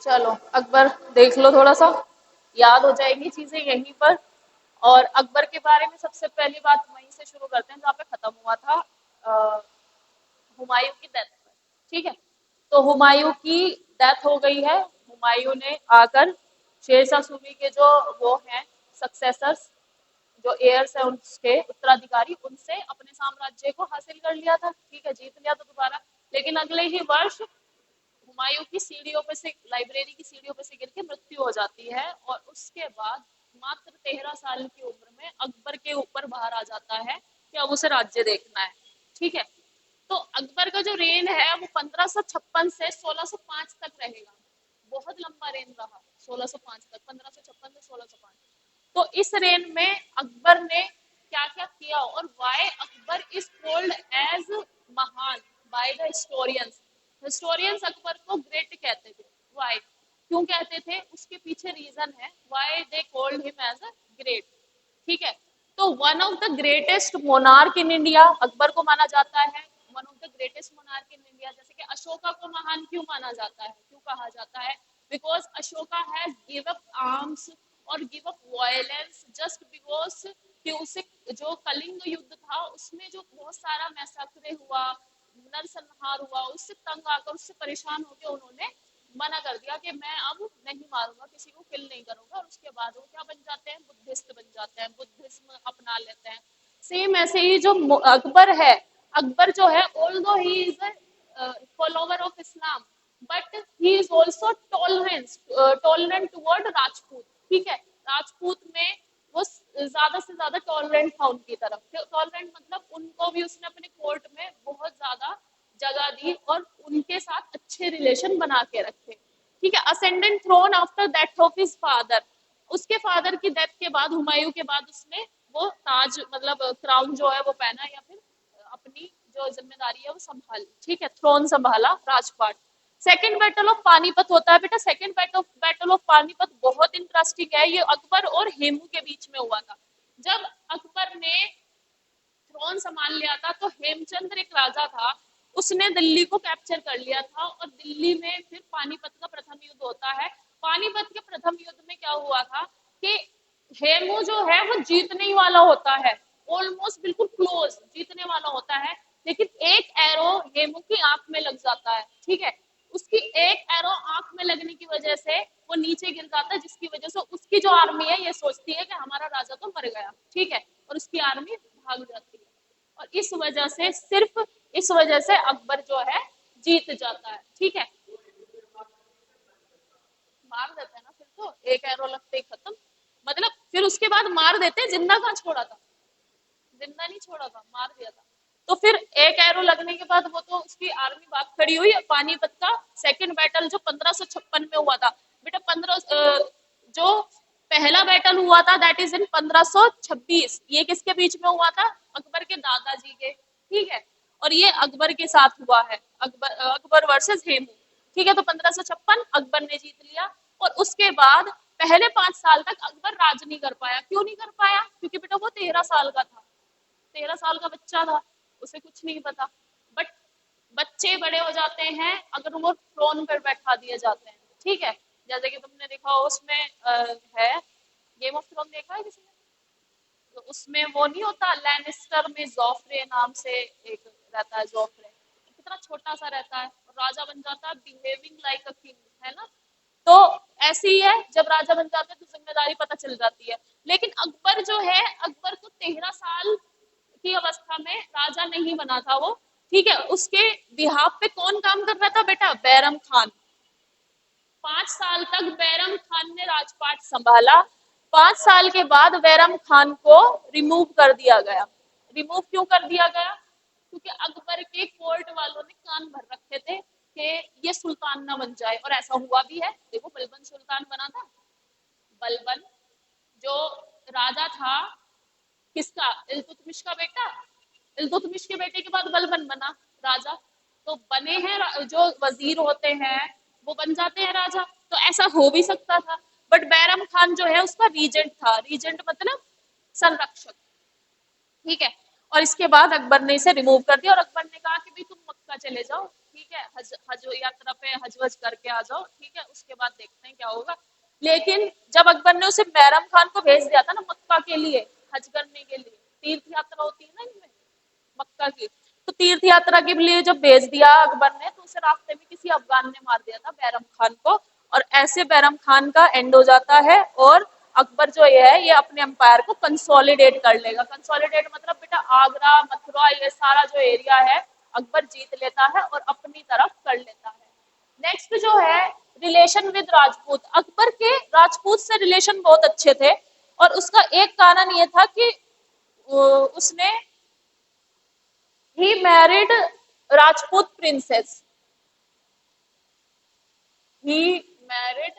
चलो अकबर देख लो, थोड़ा सा याद हो जाएंगी चीजें यहीं पर। और अकबर के बारे में सबसे पहली बात वहीं से शुरू करते हैं जहाँ पे खत्म हुआ था, हुमायूं की डेथ पर। ठीक है, तो हुमायूं की डेथ हो गई है। हुमायूं ने आकर शेरशाह सूरी के जो वो हैं सक्सेसर्स, जो एयर्स है उसके उत्तराधिकारी, उनसे अपने साम्राज्य को हासिल कर लिया था। ठीक है, जीत लिया था दोबारा। लेकिन अगले ही वर्ष हुमायूं की सीढ़ियों पे से, लाइब्रेरी की सीढ़ियों पे से गिर के मृत्यु हो जाती है। और उसके बाद मात्र 13 साल की उम्र में अकबर के ऊपर बाहर आ जाता है कि अब उसे राज्य देखना है। ठीक है, तो अकबर का जो रेन है वो 1556 से 1605 तक रहेगा। बहुत लंबा रेन रहा, 1605 तक, 1556 से 1605। तो इस रेन में अकबर ने क्या क्या किया और why Akbar is called as महान by the historians. Historians Akbar को ग्रेट कहते थे। वाई, क्यों कहते थे, उसके पीछे रीजन है why they called him as a great. ठीक है, तो one of the greatest monarch in India Akbar को माना जाता है। One of the greatest monarch in India, जैसे कि अशोका को महान क्यों माना जाता है, क्यों कहा जाता है, because Ashoka has give up arms और give up violence just because कि उसे जो कलिंग युद्ध था उसमें जो बहुत सारा मैसाक्रे हुआ, नरसंहार हुआ, उससे तंग आकर, उससे परेशान होकर उन्होंने मना कर दिया कि मैं अब नहीं मारूंगा, किसी को किल नहीं करूंगा। और उसके बाद वो क्या बन जाते हैं, बुद्धिस्ट बन जाते हैं, बुद्धिज्म अपना लेते हैं। सेम ऐसे ही जो अकबर है, अकबर जो है although he is a follower of Islam, but he is also tolerant toward Rajput. ठीक है, राजपूत में वो ज्यादा से ज्यादा टॉलरेंट था उनकी तरफ। टॉलरेंट मतलब उनको भी उसने अपने कोर्ट में बहुत ज्यादा जगह दी और उनके साथ अच्छे रिलेशन बना के रखे। ठीक है, ascendant throne after death of his father, उसके फादर की डेथ के बाद, हुमायूं के बाद उसने वो ताज मतलब क्राउन जो है वो पहना, या फिर अपनी जो जिम्मेदारी है वो संभाली। ठीक है, थ्रोन संभाला, राजपाट। सेकंड बैटल ऑफ पानीपत होता है बेटा। सेकंड बैटल ऑफ पानीपत बहुत इंटरेस्टिंग है। ये अकबर और हेमू के बीच में हुआ था। जब अकबर ने थ्रोन संभाल लिया था तो हेमचंद्र एक राजा था, उसने दिल्ली को कैप्चर कर लिया था। और दिल्ली में फिर पानीपत का प्रथम युद्ध होता है। पानीपत के प्रथम युद्ध में क्या हुआ था कि हेमू जो है वो जीतने ही वाला होता है, ऑलमोस्ट बिल्कुल क्लोज जीतने वाला होता है। लेकिन एक एरो हेमू की आंख में लग जाता है। ठीक है, उसकी एक एरो आंख में लगने की वजह से वो नीचे गिर जाता है, जिसकी वजह से उसकी जो आर्मी है ये सोचती है कि हमारा राजा तो मर गया। ठीक है, और उसकी आर्मी भाग जाती है। और इस वजह से, सिर्फ इस वजह से अकबर जो है जीत जाता है। ठीक है, मार देते हैं ना फिर, तो एक एरो लगते ही खत्म। मतलब फिर उसके बाद मार देते, जिंदा कहाँ छोड़ा था, जिंदा नहीं छोड़ा था, मार दिया था। तो फिर एक एरो लगने के बाद वो तो उसकी आर्मी भाग खड़ी हुई। पानीपत का सेकंड बैटल जो 1556 में हुआ था बेटा, 15 जो पहला बैटल हुआ था दैट इज इन 1526, ये किसके बीच में हुआ था, अकबर के दादाजी के। ठीक है, और ये अकबर के साथ हुआ है, अकबर वर्सेस हेमू। ठीक है, तो 1556 अकबर ने जीत लिया। और उसके बाद पहले 5 साल तक अकबर राज नहीं कर पाया। क्यों नहीं कर पाया, क्योंकि बेटा वो 13 साल का था, 13 साल का बच्चा था, उसे कुछ नहीं पता। बट बच्चे बड़े हो जाते हैं अगर वो थ्रोन पर बैठा दिए जाते हैं। ठीक है, जैसे कि तुमने देखा हो उसमें है, गेम ऑफ थ्रोन देखा है किसी ने, तो उसमें वो नहीं होता लैनिस्टर में जोफ्रे नाम से एक रहता है, जोफ्रे कितना छोटा सा रहता है और राजा बन जाता है बिहेविंग लाइक अ किंग, है ना। तो ऐसे ही है, जब राजा बन जाते हैं तो जिम्मेदारी पता चल जाती है। लेकिन अकबर जो है, अकबर को 13 साल की अवस्था में राजा नहीं बना था वो। ठीक है, उसके बिहाफ पे कौन काम कर रहा था बेटा, बैरम खान। 5 साल तक बैरम खान ने राजपाट संभाला। 5 साल के बाद बैरम खान को रिमूव कर दिया गया। रिमूव क्यों कर दिया गया, क्योंकि अकबर के कोर्ट वालों ने कान भर रखे थे कि ये सुल्तान ना बन जाए। और ऐसा हुआ भी है, देखो बलबन सुल्तान बना था। बलबन जो राजा था किसका, इल्तुतमिश का बेटा। इल्तुतमिश के बेटे के बाद बलबन बना राजा। तो बने हैं जो वजीर होते हैं वो बन जाते हैं राजा, तो ऐसा हो भी सकता था। बट बैरम खान जो है उसका रीजेंट था, रीजेंट मतलब संरक्षक। ठीक है, और इसके बाद अकबर ने इसे रिमूव कर दिया और अकबर ने कहा कि भाई तुम मक्का चले जाओ। ठीक है, हज हज यात्रा पे हज वज करके आ जाओ, ठीक है, उसके बाद देखते हैं क्या होगा। लेकिन जब अकबर ने उसे बैरम खान को भेज दिया था ना मक्का के लिए, हज करने के लिए, तीर्थ यात्रा होती है ना इनमें मक्का की, तो तीर्थ यात्रा के लिए जब भेज दिया अकबर ने, तो उसे रास्ते में किसी अफगान ने मार दिया था बैरम खान को, और ऐसे बैरम खान का एंड हो जाता है, और अकबर जो ये अपने एम्पायर को कंसोलिडेट कर लेगा। कंसोलिडेट मतलब बेटा आगरा, मथुरा, ये सारा जो एरिया है अकबर जीत लेता है और अपनी तरफ कर लेता है। नेक्स्ट जो है रिलेशन विद राजपूत, अकबर के राजपूत से रिलेशन बहुत अच्छे थे, और उसका एक कारण ये था कि उसने he married Rajput princess, he married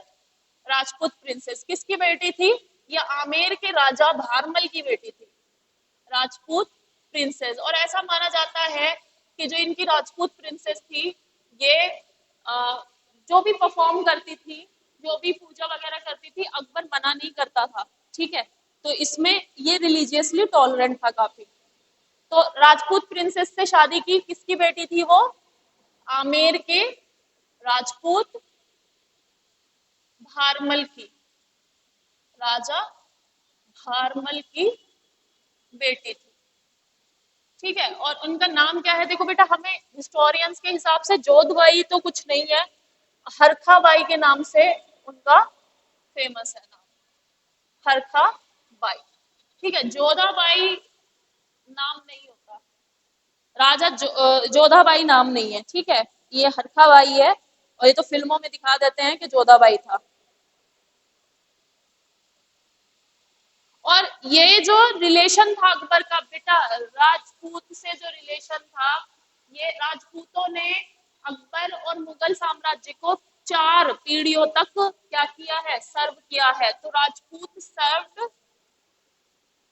Rajput princess, किसकी बेटी थी? ये आमेर के राजा भारमल की बेटी थी, राजपूत प्रिंसेस। और ऐसा माना जाता है कि जो इनकी राजपूत प्रिंसेस थी, ये जो भी परफॉर्म करती थी, जो भी पूजा वगैरह करती थी, अकबर मना नहीं करता था, ठीक है, तो इसमें ये रिलीजियसली टॉलरेंट था काफी। तो राजपूत प्रिंसेस से शादी की, किसकी बेटी थी वो? आमेर के राजपूत भारमल की, राजा भारमल की बेटी थी, ठीक है। और उनका नाम क्या है? देखो बेटा, हमें हिस्टोरियंस के हिसाब से जोधबाई तो कुछ नहीं है, हरखाबाई के नाम से उनका फेमस है नाम, हरखाबाई, ठीक है। जोधाबाई नाम नहीं होता, राजा जोधाबाई नाम नहीं है, ठीक है, ये हरखाबाई है, और ये तो फिल्मों में दिखा देते हैं कि जोधाबाई था। और ये जो रिलेशन था अकबर का बेटा राजपूत से, जो रिलेशन था, ये राजपूतों ने अकबर और मुगल साम्राज्य को 4 पीढ़ियों तक क्या किया है? सर्व किया है। तो राजपूत सर्व,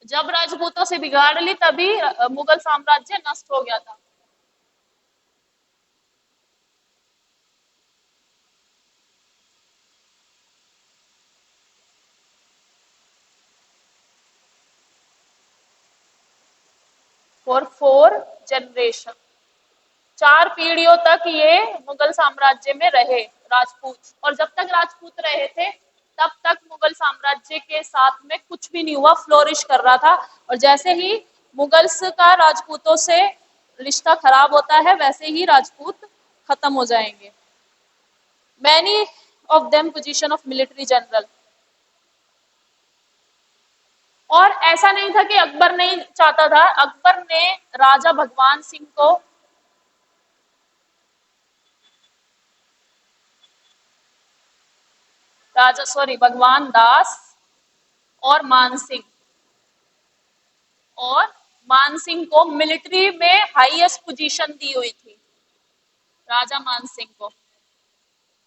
जब राजपूतों से बिगाड़ ली तभी मुगल साम्राज्य नष्ट हो गया था। फॉर 4 जनरेशन, 4 पीढ़ियों तक ये मुगल साम्राज्य में रहे राजपूत, और जब तक राजपूत रहे थे तब तक मुगल साम्राज्य के साथ में कुछ भी नहीं हुआ, फ्लोरिश कर रहा था। और जैसे ही मुगल्स का राजपूतों से रिश्ता खराब होता है, वैसे ही राजपूत खत्म हो जाएंगे। Many of them position of military general. और ऐसा नहीं था कि अकबर नहीं चाहता था, अकबर ने राजा भगवान सिंह को, राजा सॉरी भगवान दास और मानसिंह, और मानसिंह को मिलिट्री में हाईएस्ट पोजीशन दी हुई थी, राजा मानसिंह को,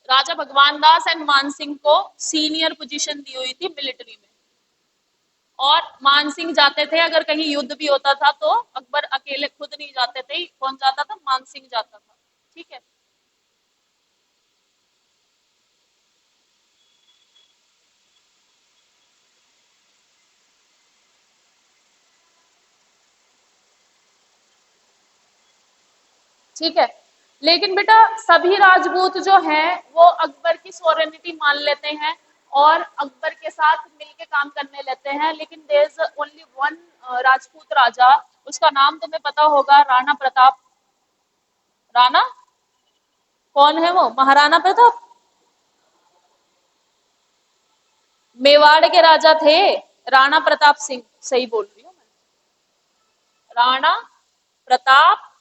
राजा भगवान दास एंड मानसिंह को सीनियर पोजीशन दी हुई थी मिलिट्री में। और मानसिंह जाते थे, अगर कहीं युद्ध भी होता था तो अकबर अकेले खुद नहीं जाते थे, कौन जाता था? मानसिंह जाता था, ठीक है। ठीक है, लेकिन बेटा सभी राजपूत जो हैं वो अकबर की सोरेनिटी मान लेते हैं और अकबर के साथ मिलके काम करने लेते हैं, लेकिन there is only one Rajput राजा, उसका नाम तुम्हें पता होगा, राणा प्रताप। राणा कौन है वो? महाराणा प्रताप, मेवाड़ के राजा थे, राणा प्रताप सिंह, सही बोल रही हूँ मैं, राणा प्रताप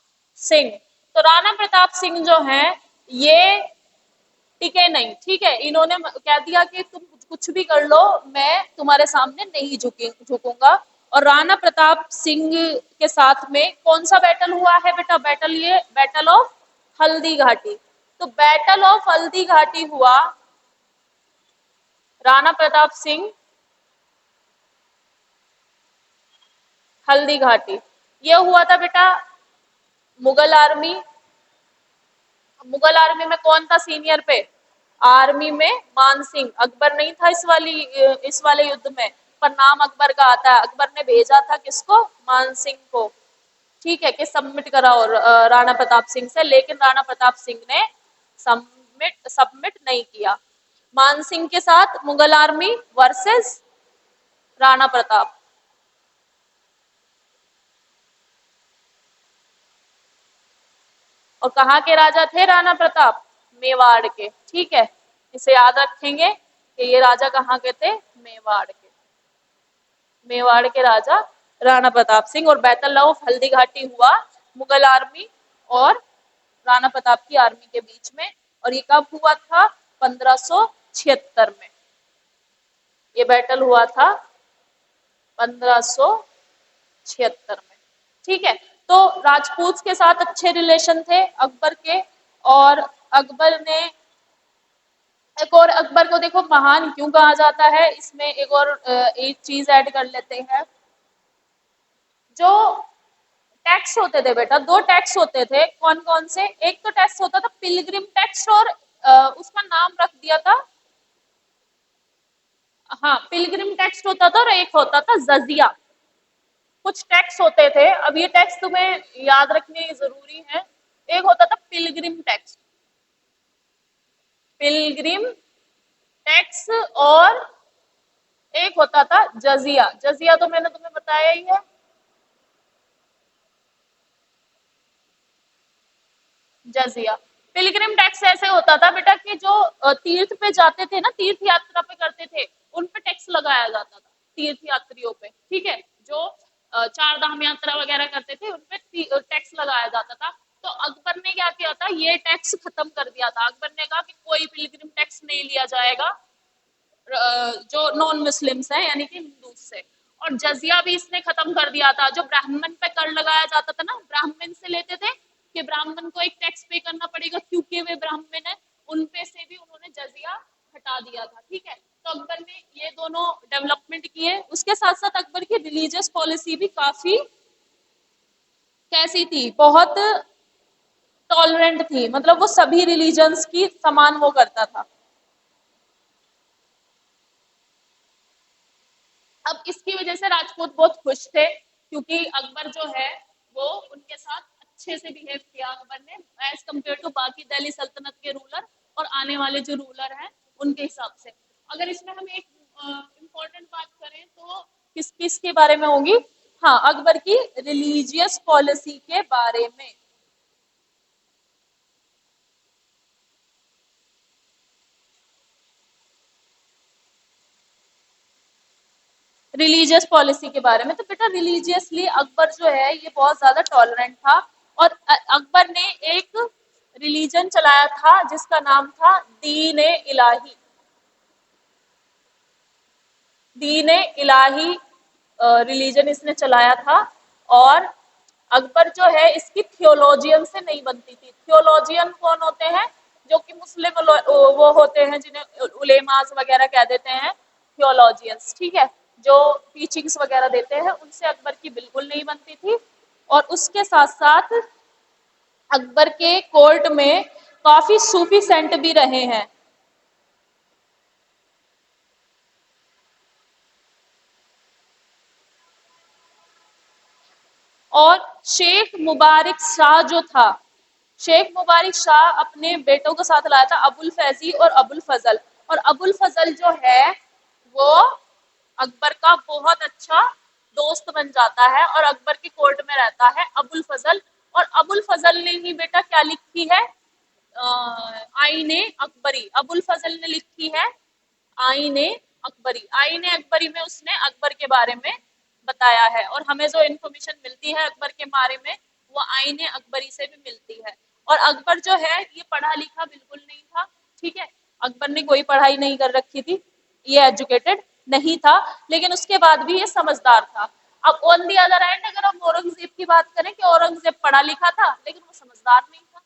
सिंह। तो राणा प्रताप सिंह जो हैं ये टिके नहीं, ठीक है, इन्होंने कह दिया कि तुम कुछ भी कर लो, मैं तुम्हारे सामने नहीं झुकूंगा। और राणा प्रताप सिंह के साथ में कौन सा बैटल हुआ है बेटा? बैटल, ये बैटल ऑफ हल्दी घाटी। तो बैटल ऑफ हल्दी घाटी हुआ, राणा प्रताप सिंह हल्दी घाटी, ये हुआ था बेटा मुगल आर्मी, मुगल आर्मी में कौन था सीनियर पे? आर्मी में मानसिंह, अकबर नहीं था इस वाले युद्ध में, पर नाम अकबर का आता है, अकबर ने भेजा था किसको? मानसिंह को, ठीक है, कि सबमिट करा और राणा प्रताप सिंह से, लेकिन राणा प्रताप सिंह ने सबमिट सबमिट नहीं किया। मान सिंह के साथ मुगल आर्मी वर्सेस राणा प्रताप। और कहाँ के राजा थे राणा प्रताप? मेवाड़ के। ठीक है, इसे याद रखेंगे कि ये राजा कहाँ के थे? मेवाड़ के। मेवाड़ के राजा राणा प्रताप सिंह। और बैतल ऑफ हल्दी घाटी हुआ मुगल आर्मी और राणा प्रताप की आर्मी के बीच में। और ये कब हुआ था? 1576 में ये बैटल हुआ था, 1576 में। ठीक है, तो राजपूत के साथ अच्छे रिलेशन थे अकबर के। और अकबर ने एक और, अकबर को देखो महान क्यों कहा जाता है, इसमें एक और एक चीज ऐड कर लेते हैं। जो टैक्स होते थे बेटा, दो टैक्स होते थे, कौन कौन से? एक तो टैक्स होता था पिलग्रिम टैक्स, और उसका नाम रख दिया था, हाँ पिलग्रिम टैक्स होता था, और एक होता था जजिया। कुछ टैक्स होते थे, अब ये टैक्स तुम्हें याद रखने जरूरी है। एक होता था पिलग्रिम टैक्स, पिलग्रिम टैक्स, और एक होता था जजिया। जजिया तो मैंने तुम्हें बताया ही है। जजिया, पिलग्रिम टैक्स ऐसे होता था बेटा कि जो तीर्थ पे जाते थे ना, तीर्थ यात्रा पे करते थे, उन पे टैक्स लगाया जाता था, तीर्थ यात्रियों पे। ठीक है, जो चार धाम यात्रा वगैरह करते थे, उन पे टैक्स लगाया जाता था। तो अकबर ने क्या किया था? ये टैक्स खत्म कर दिया था। अकबर ने कहा कि कोई पिलग्रिम टैक्स नहीं लिया जाएगा जो नॉन मुस्लिम्स है यानी कि हिंदू से। और जजिया भी इसने खत्म कर दिया था। जो ब्राह्मण पे कर लगाया जाता था ना, ब्राह्मण से लेते थे कि ब्राह्मण को एक टैक्स पे करना पड़ेगा क्योंकि वे ब्राह्मण है, उन पे से भी उन्होंने जजिया हटा दिया था। ठीक है, तो अकबर ने ये दोनों डेवलपमेंट किए। उसके साथ साथ अकबर की रिलीजियस पॉलिसी भी काफी कैसी थी? बहुत टॉलरेंट थी, मतलब वो सभी रिलीजन्स की समान वो करता था। अब इसकी वजह से राजपूत बहुत खुश थे, क्योंकि अकबर जो है वो उनके साथ अच्छे से बिहेव किया अकबर ने, एज कम्पेयर टू बाकी दिल्ली सल्तनत के रूलर और आने वाले जो रूलर हैं उनके हिसाब से। अगर इसमें हम एक इम्पोर्टेंट बात करें तो किस किस के बारे में होगी? हाँ, अकबर की रिलीजियस पॉलिसी के बारे में। रिलीजियस पॉलिसी के बारे में, तो बेटा रिलीजियसली अकबर जो है ये बहुत ज्यादा टॉलरेंट था। और अकबर ने एक रिलीजन चलाया था जिसका नाम था दीन ए इलाही। दीन ए इलाही रिलीजन इसने चलाया था। और अकबर जो है इसकी थियोलॉजियन से नहीं बनती थी। थियोलॉजियन कौन होते हैं? जो कि मुस्लिम वो होते हैं जिन्हें उलेमास वगैरह कह देते हैं, थियोलॉजियंस। ठीक है, जो टीचिंग्स वगैरह देते हैं, उनसे अकबर की बिल्कुल नहीं बनती थी। और उसके साथ साथ अकबर के कोर्ट में काफी सूफी सेंट भी रहे हैं। और शेख मुबारक शाह जो था, शेख मुबारक शाह अपने बेटों के साथ लाया था, अबुल फैजी और अबुल फजल। और अबुल फजल जो है वो अकबर का बहुत अच्छा दोस्त बन जाता है और अकबर की कोर्ट में रहता है अबुल फजल। और अबुल फजल ने ही बेटा क्या लिखी है? आईने अकबरी। अबुल फजल ने लिखी है आईने अकबरी। आईने अकबरी में उसने अकबर के बारे में बताया है। और हमें जो इन्फॉर्मेशन मिलती है अकबर के बारे में वो आईने अकबरी से भी मिलती है। और अकबर जो है ये पढ़ा लिखा बिल्कुल नहीं था। ठीक है, अकबर ने कोई पढ़ाई नहीं कर रखी थी, ये एजुकेटेड नहीं था, लेकिन उसके बाद भी ये समझदार था। अब ऑन दी अदर एंड अगर हम औरंगजेब की बात करें कि औरंगजेब पढ़ा लिखा था लेकिन वो समझदार नहीं था।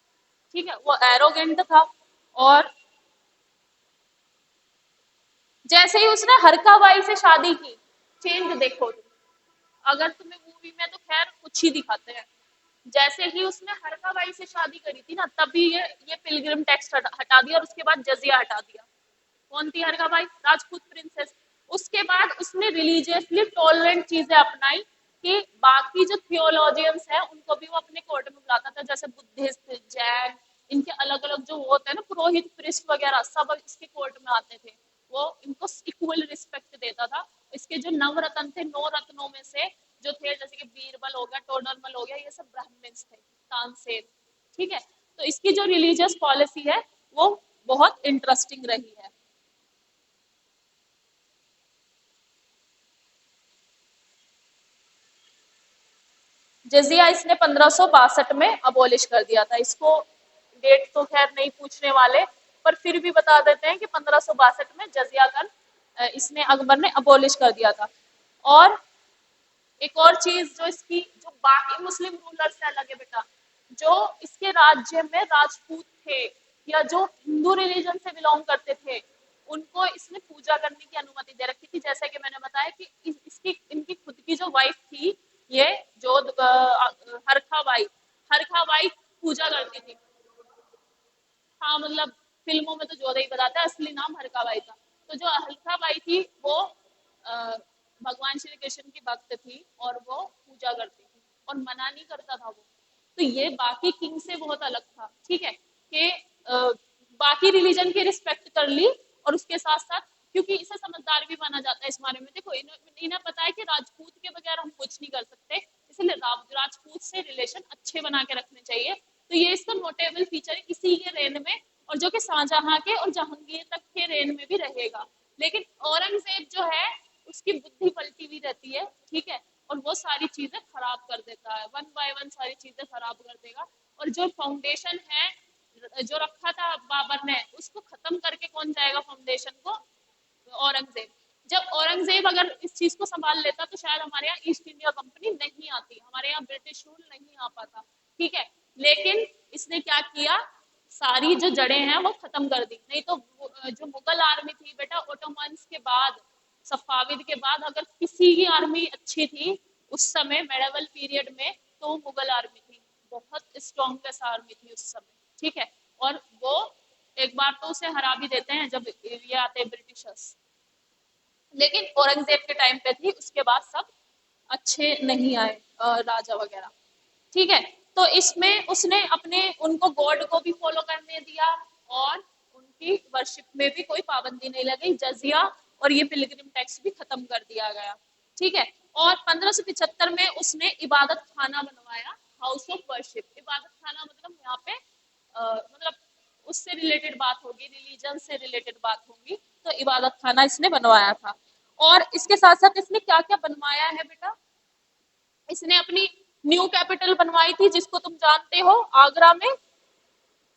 ठीक है, वो एरोगेंट था। और जैसे ही उसने हरका बाई से शादी की, चेंज देखो तुम, अगर तुम्हें मूवी में तो खैर कुछ ही दिखाते हैं, जैसे ही उसने हरका बाई से शादी करी थी ना, तभी ये पिलग्रिम टैक्स हटा दिया और उसके बाद जजिया हटा दिया। कौन थी हरका बाई? राजपूत प्रिंसेस। उसके बाद उसने रिलीजियसली टॉलरेंट चीजें अपनाई कि बाकी जो थियोलॉजियंस हैं उनको भी वो अपने कोर्ट में बुलाता था, जैसे बुद्धिस्ट, जैन, इनके अलग अलग जो होते हैं ना पुरोहित, प्रिस्ट वगैरह, सब इसके कोर्ट में आते थे। वो इनको इक्वल रिस्पेक्ट देता था। इसके जो नवरत्न थे, 9 रत्नों में से जो थे, जैसे कि बीरबल हो गया, टोडरमल हो गया, ये सब ब्राह्मण्स थे, तानसेन। ठीक है, तो इसकी जो रिलीजियस पॉलिसी है वो बहुत इंटरेस्टिंग रही है। जजिया इसने 1562 में अबोलिश कर दिया था। इसको डेट तो खैर नहीं पूछने वाले, पर फिर भी बता देते हैं कि 1562 में जजिया कर इसने अकबर ने अबोलिश कर दिया था। और एक और चीज जो इसकी, जो बाकी मुस्लिम रूलर से अलग है बेटा, जो इसके राज्य में राजपूत थे या जो हिंदू रिलीजन से बिलोंग करते थे, उनको इसने पूजा करने की अनुमति दे रखी थी। जैसे कि मैंने बताया कि इसकी इनकी खुद की जो वाइफ थी, ये जो हरखा बाई, हरखा बाई पूजा करती थी। हाँ मतलब फिल्मों में तो जोधा ही बताता है, असली नाम हरखा बाई था। तो जो हरखा बाई थी वो भगवान श्री कृष्ण की भक्त थी और वो पूजा करती थी और मना नहीं करता था वो। तो ये बाकी किंग से बहुत अलग था। ठीक है, कि बाकी रिलीजन की रिस्पेक्ट कर ली और उसके साथ साथ, क्योंकि इसे समझदार भी माना जाता है इस बारे में। देखो इन्हें पता है कि राजपूत के बगैर हम कुछ नहीं कर सकते, इसलिए राजपूत से रिलेशन अच्छे बना के रखने चाहिए। तो ये इसका नोटेबल फीचर है इसी के रेन में, और जो कि शाहजहां के और जहांगीर तक के रेन में भी रहेगा। लेकिन औरंगजेब जो है उसकी बुद्धि पलटी हुई रहती है। ठीक है, और वो सारी चीजें खराब कर देता है, वन बाय वन सारी चीजें खराब कर देगा। और जो फाउंडेशन है जो रखा था बाबर ने, उसको खत्म करके कौन जाएगा फाउंडेशन को? औरंगजेब। जब औरंगजेब अगर इस चीज को संभाल लेता तो शायद हमारे यहाँ ईस्ट इंडिया कंपनी नहीं आती, हमारे यहाँ ब्रिटिश रूल नहीं आ पाता। ठीक है, लेकिन इसने क्या किया, सारी जो जड़ें हैं वो खत्म कर दी। नहीं तो जो मुगल आर्मी थी बेटा, ओटोमन्स के बाद, सफाविद के बाद अगर किसी की आर्मी अच्छी थी उस समय मेडिवल पीरियड में, तो मुगल आर्मी थी। बहुत स्ट्रॉन्गेस्ट आर्मी थी उस समय। ठीक है, और वो एक बार तो उसे हरा भी देते हैं जब ये आते हैं ब्रिटिशर्स। लेकिन औरंगजेब के टाइम पे थी, उसके बाद सब अच्छे नहीं आए राजा वगैरह। ठीक है, तो इसमें उसने अपने उनको गॉड को भी फॉलो करने दिया और उनकी वर्शिप में भी कोई पाबंदी नहीं लगी। जजिया और ये पिलग्रिम टैक्स भी खत्म कर दिया गया। ठीक है, और 1575 में उसने इबादत खाना बनवाया, हाउस ऑफ वर्शिप। इबादत खाना मतलब यहाँ पे मतलब उससे रिलेटेड बात होगी, रिलीजन से रिलेटेड बात होगी, तो इबादत खाना इसने बनवाया था। और इसके साथ साथ इसने क्या क्या बनवाया है बेटा, इसने अपनी न्यू कैपिटल बनवाई थी जिसको तुम जानते हो, आगरा में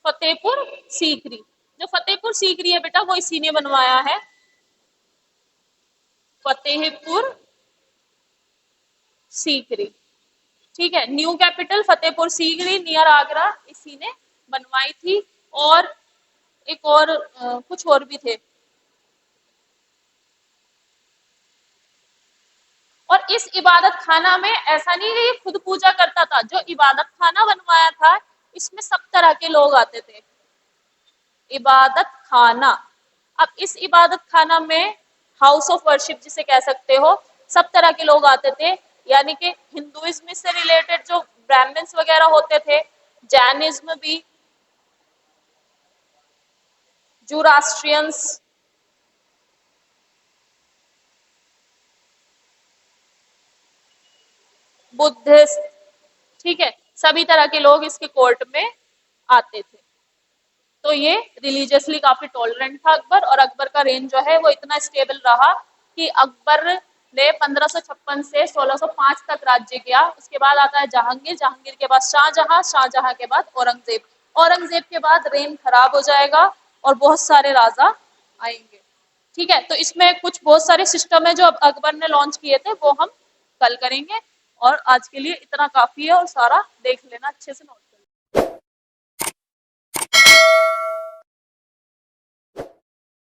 फतेहपुर सीकरी। जो फतेहपुर सीकरी है बेटा वो इसी ने बनवाया है, फतेहपुर सीकरी। ठीक है, new capital Fatehpur Sikri near Agra इसी ने बनवाई थी। और एक और कुछ और भी थे। और इस इबादत खाना में ऐसा नहीं है ये खुद पूजा करता था, जो इबादत खाना बनवाया था इसमें सब तरह के लोग आते थे। इबादत खाना, अब इस इबादत खाना में हाउस ऑफ वर्शिप जिसे कह सकते हो, सब तरह के लोग आते थे। यानी कि हिंदुइज्म से रिलेटेड जो ब्राह्मण्स वगैरह होते थे, जैनिज्म भी, जुरास्ट्रियंस, बुद्धिस्ट। ठीक है, सभी तरह के लोग इसके कोर्ट में आते थे। तो ये रिलीजियसली काफी टॉलरेंट था अकबर, और अकबर का रेंज जो है वो इतना स्टेबल रहा कि अकबर ने 1556 से 1605 तक राज्य किया। उसके बाद आता है जहांगीर, जहांगीर के बाद शाहजहां, शाहजहां के बाद औरंगजेब, औरंगजेब के बाद रेन खराब हो जाएगा और बहुत सारे राजा आएंगे। ठीक है, तो इसमें कुछ बहुत सारे सिस्टम है जो अब अकबर ने लॉन्च किए थे, वो हम कल करेंगे। और आज के लिए इतना काफी है, और सारा देख लेना अच्छे से नोट